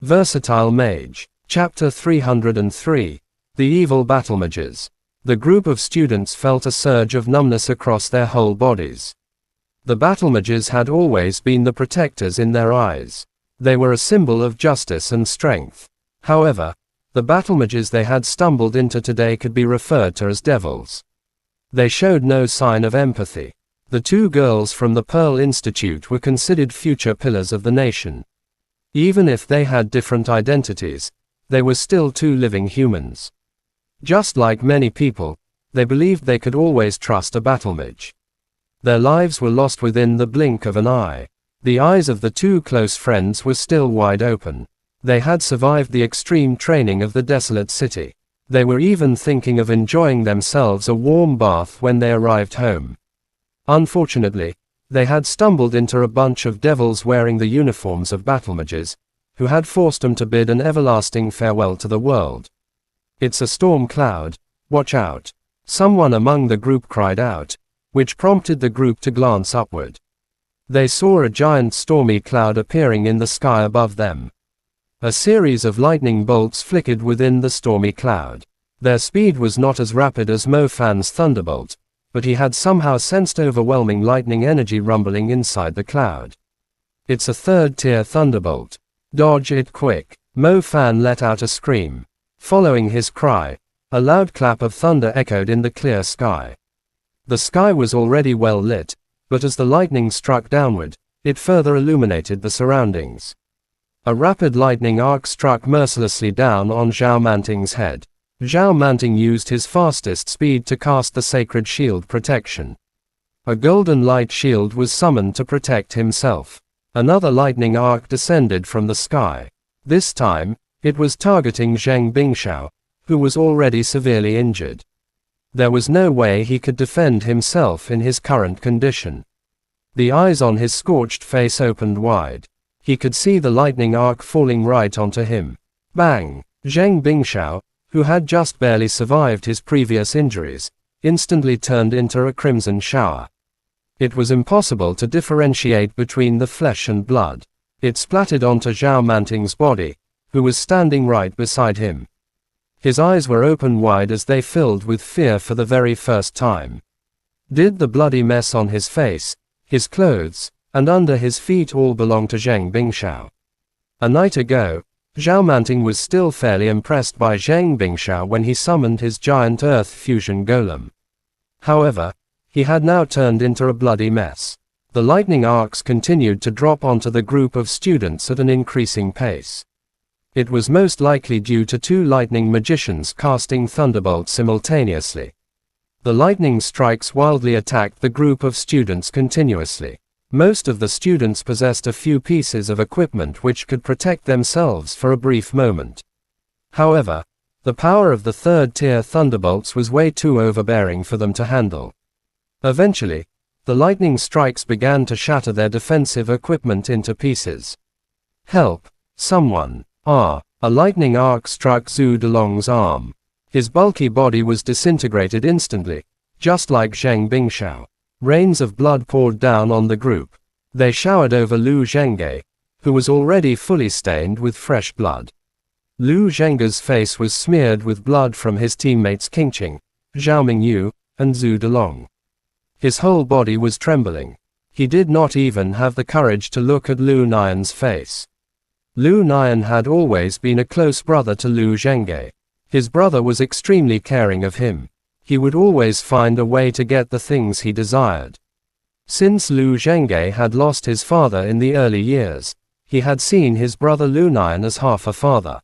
Versatile Mage. Chapter 303. The Evil Battlemages. The group of students felt a surge of numbness across their whole bodies. The Battlemages had always been the protectors in their eyes. They were a symbol of justice and strength. However, the Battlemages they had stumbled into today could be referred to as devils. They showed no sign of empathy. The two girls from the Pearl Institute were considered future pillars of the nation. Even if they had different identities, they were still two living humans. Just like many people, they believed they could always trust a Battlemage. Their lives were lost within the blink of an eye. The eyes of the two close friends were still wide open. They had survived the extreme training of the desolate city. They were even thinking of enjoying themselves a warm bath when they arrived home. Unfortunately, they had stumbled into a bunch of devils wearing the uniforms of Battlemages, who had forced them to bid an everlasting farewell to the world. "It's a storm cloud, watch out," someone among the group cried out, which prompted the group to glance upward. They saw a giant stormy cloud appearing in the sky above them. A series of lightning bolts flickered within the stormy cloud. Their speed was not as rapid as Mo Fan's thunderbolt, but he had somehow sensed overwhelming lightning energy rumbling inside the cloud. "It's a third-tier thunderbolt. Dodge it quick." Mo Fan let out a scream. Following his cry, a loud clap of thunder echoed in the clear sky. The sky was already well lit, but as the lightning struck downward, it further illuminated the surroundings. A rapid lightning arc struck mercilessly down on Zhao Manting's head. Zhao Manting used his fastest speed to cast the sacred shield protection. A golden light shield was summoned to protect himself. Another lightning arc descended from the sky. This time, it was targeting Zheng Bingshao, who was already severely injured. There was no way he could defend himself in his current condition. The eyes on his scorched face opened wide. He could see the lightning arc falling right onto him. Bang! Zheng Bingshao, who had just barely survived his previous injuries, instantly turned into a crimson shower. It was impossible to differentiate between the flesh and blood. It splattered onto Zhao Manting's body, who was standing right beside him. His eyes were open wide as they filled with fear for the very first time. Did the bloody mess on his face, his clothes, and under his feet all belong to Zheng Bingshao? A night ago, Zhao Manting was still fairly impressed by Zheng Bingshao when he summoned his giant earth fusion golem. However, he had now turned into a bloody mess. The lightning arcs continued to drop onto the group of students at an increasing pace. It was most likely due to two lightning magicians casting thunderbolts simultaneously. The lightning strikes wildly attacked the group of students continuously. Most of the students possessed a few pieces of equipment which could protect themselves for a brief moment. However, the power of the third-tier thunderbolts was way too overbearing for them to handle. Eventually, the lightning strikes began to shatter their defensive equipment into pieces. "Help! Someone!" A lightning arc struck Zhu Delong's arm. His bulky body was disintegrated instantly, just like Zheng Bingshao. Rains of blood poured down on the group. They showered over Lu Zhenghe, who was already fully stained with fresh blood. Lu Zhenghe's face was smeared with blood from his teammates Qingqing, Zhao Mingyu, and Zhu Delong. His whole body was trembling. He did not even have the courage to look at Lu Nian's face. Lu Nian had always been a close brother to Lu Zhenghe. His brother was extremely caring of him. He would always find a way to get the things he desired. Since Lu Zhenghe had lost his father in the early years, he had seen his brother Lu Nian as half a father.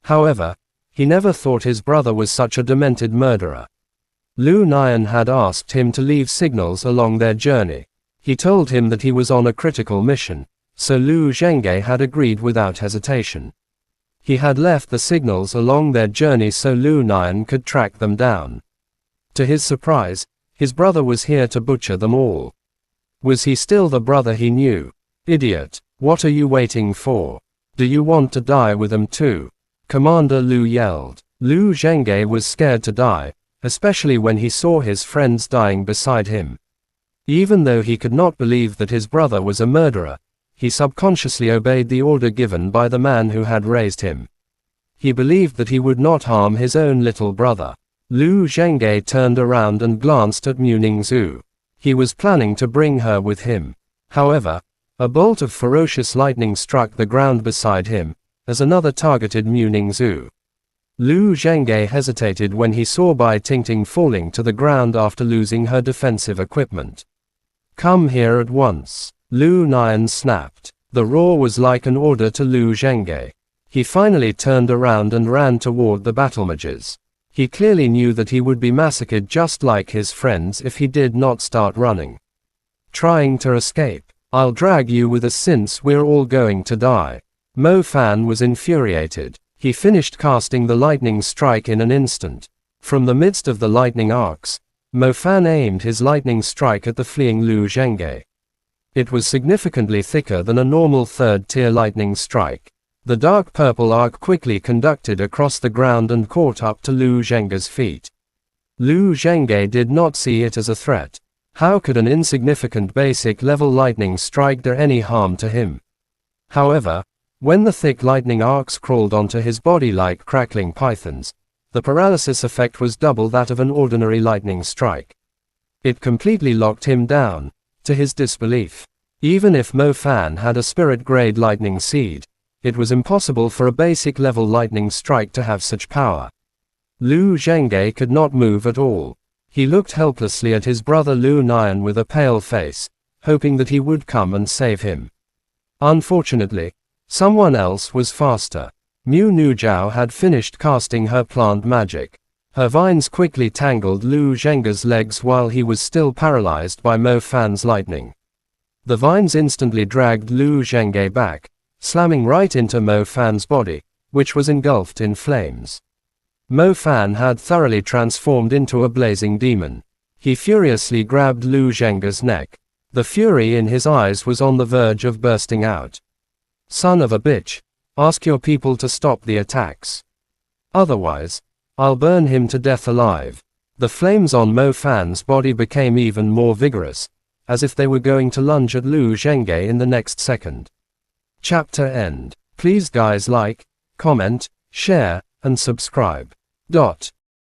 However, he never thought his brother was such a demented murderer. Lu Nian had asked him to leave signals along their journey. He told him that he was on a critical mission, so Lu Zhenghe had agreed without hesitation. He had left the signals along their journey so Lu Nian could track them down. To his surprise, his brother was here to butcher them all. Was he still the brother he knew? "Idiot, what are you waiting for? Do you want to die with them too?" Commander Lu yelled. Lu Zhenghe was scared to die, especially when he saw his friends dying beside him. Even though he could not believe that his brother was a murderer, he subconsciously obeyed the order given by the man who had raised him. He believed that he would not harm his own little brother. Lu Zhenghe turned around and glanced at Mu Ningzhu. He was planning to bring her with him. However, a bolt of ferocious lightning struck the ground beside him, as another targeted Mu Ningzhu. Lu Zhenghe hesitated when he saw Bai Tingting falling to the ground after losing her defensive equipment. "Come here at once," Lu Nian snapped. The roar was like an order to Lu Zhenghe. He finally turned around and ran toward the battle mages. He clearly knew that he would be massacred just like his friends if he did not start running. "Trying to escape? I'll drag you with us since we're all going to die." Mo Fan was infuriated. He finished casting the lightning strike in an instant. From the midst of the lightning arcs, Mo Fan aimed his lightning strike at the fleeing Lu Zhenghe. It was significantly thicker than a normal third-tier lightning strike. The dark purple arc quickly conducted across the ground and caught up to Lu Zhenghe's feet. Lu Zhenghe did not see it as a threat. How could an insignificant basic-level lightning strike do any harm to him? However, when the thick lightning arcs crawled onto his body like crackling pythons, the paralysis effect was double that of an ordinary lightning strike. It completely locked him down, to his disbelief. Even if Mo Fan had a spirit-grade lightning seed, it was impossible for a basic-level lightning strike to have such power. Lu Zhenghe could not move at all. He looked helplessly at his brother Lu Nian with a pale face, hoping that he would come and save him. Unfortunately, someone else was faster. Mu Nujiao had finished casting her plant magic. Her vines quickly tangled Lu Zhenghe's legs while he was still paralyzed by Mo Fan's lightning. The vines instantly dragged Lu Zhenghe back, slamming right into Mo Fan's body, which was engulfed in flames. Mo Fan had thoroughly transformed into a blazing demon. He furiously grabbed Lu Zhenghe's neck. The fury in his eyes was on the verge of bursting out. "Son of a bitch, ask your people to stop the attacks. Otherwise, I'll burn him to death alive." The flames on Mo Fan's body became even more vigorous, as if they were going to lunge at Lu Zhenghe in the next second. Chapter end. Please guys like, comment, share, and subscribe.